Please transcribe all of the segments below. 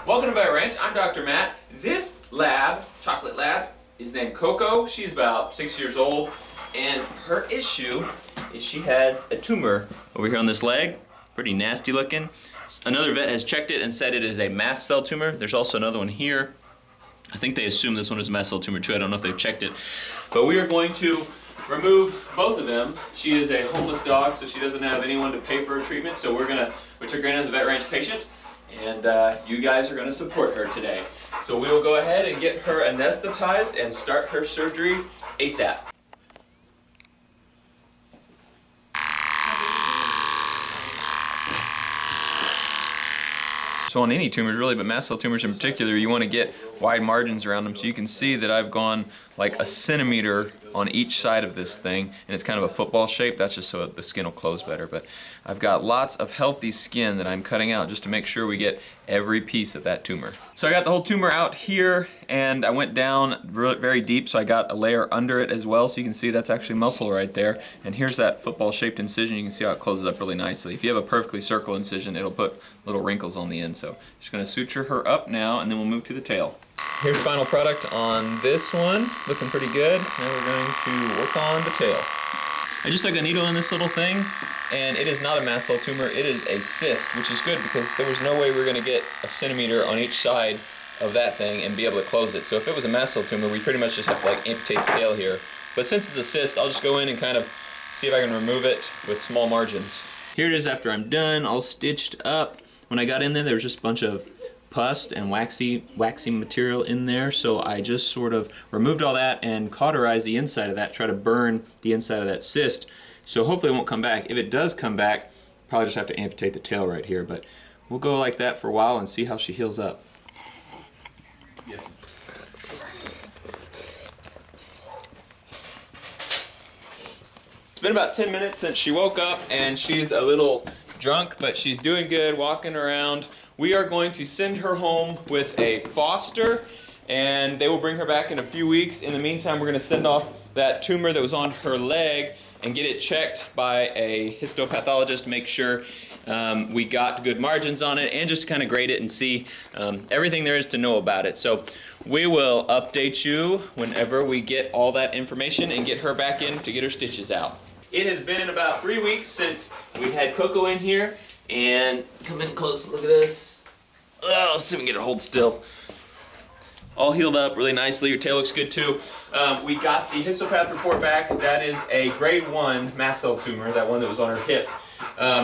Welcome to Vet Ranch. I'm Dr. Matt. This lab, chocolate lab, is named Coco. She's about 6 years old, and her issue is she has a tumor over here on this leg. Pretty nasty looking. Another vet has checked it and said it is a mast cell tumor. There's also another one here. I think they assume this one is a mast cell tumor too. I don't know if they've checked it. But we are going to remove both of them. She is a homeless dog, so she doesn't have anyone to pay for her treatment. So we took her in as a Vet Ranch patient, and you guys are going to support her today. So we will go ahead and get her anesthetized and start her surgery ASAP. So on any tumors really, but mast cell tumors in particular, you want to get wide margins around them. So you can see that I've gone like 1 centimeter on each side of this thing, and it's kind of a football shape. That's just so the skin will close better. But I've got lots of healthy skin that I'm cutting out just to make sure we get every piece of that tumor. So I got the whole tumor out here, and I went down very deep, so I got a layer under it as well. So you can see that's actually muscle right there. And here's that football-shaped incision. You can see how it closes up really nicely. If you have a perfectly circle incision, it'll put little wrinkles on the end. So just gonna suture her up now, and then we'll move to the tail. Here's final product on this one, looking pretty good. Now we're going to work on the tail. I just stuck a needle in this little thing, and it is not a mast cell tumor, it is a cyst, which is good because there was no way we were gonna get 1 centimeter on each side of that thing and be able to close it. So if it was a mast cell tumor, we pretty much just have to like amputate the tail here. But since it's a cyst, I'll just go in and kind of see if I can remove it with small margins. Here it is after I'm done, all stitched up. When I got in there was just a bunch of pus and waxy material in there, so I just sort of removed all that and cauterized the inside of that, try to burn the inside of that cyst, so hopefully it won't come back. If it does come back, probably just have to amputate the tail right here, but we'll go like that for a while and see how she heals up. Yes. It's been about 10 minutes since she woke up, and she's a little drunk, but she's doing good, walking around. We are going to send her home with a foster, and they will bring her back in a few weeks. In the meantime, we're going to send off that tumor that was on her leg and get it checked by a histopathologist to make sure we got good margins on it, and just kind of grade it and see everything there is to know about it. So we will update you whenever we get all that information and get her back in to get her stitches out. It has been about 3 weeks since we had Coco in here, and come in close, look at this. Oh, let's see if we can get her hold still. All healed up really nicely. Your tail looks good too. We got the histopath report back. That is a grade 1 mast cell tumor, that one that was on her hip,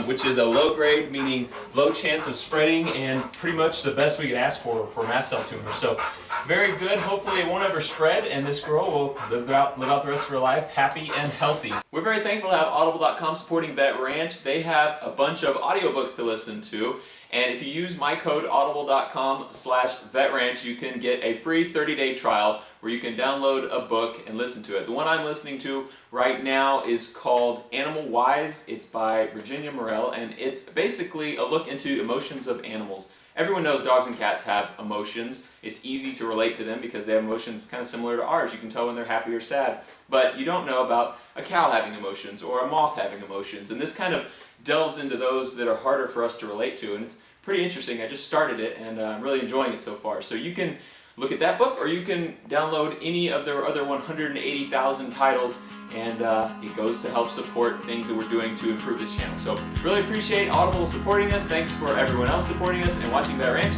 which is a low grade, meaning low chance of spreading, and pretty much the best we could ask for mast cell tumors. So very good. Hopefully it won't ever spread, and this girl will live out the rest of her life happy and healthy. We're very thankful to have Audible.com supporting Vet Ranch. They have a bunch of audiobooks to listen to, and if you use my code audible.com/vetranch, you can get a free 30-day trial where you can download a book and listen to it. The one I'm listening to right now is called Animal Wise. It's by Virginia Morell, and it's basically a look into emotions of animals. Everyone knows dogs and cats have emotions. It's easy to relate to them because they have emotions kind of similar to ours. You can tell when they're happy or sad. But you don't know about a cow having emotions or a moth having emotions. And this kind of delves into those that are harder for us to relate to. And it's pretty interesting. I just started it, and I'm really enjoying it so far. So you can look at that book, or you can download any of their other 180,000 titles, and it goes to help support things that we're doing to improve this channel. So really appreciate Audible supporting us. Thanks for everyone else supporting us and watching Vet Ranch.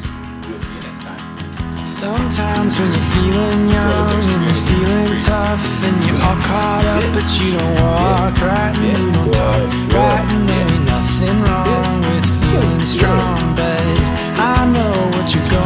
We'll see you next time. Sometimes when you're feeling young and you're feeling tough and you're all caught up, but you don't walk right and you don't talk right, and there ain't nothing wrong with feeling strong, but I know what you're going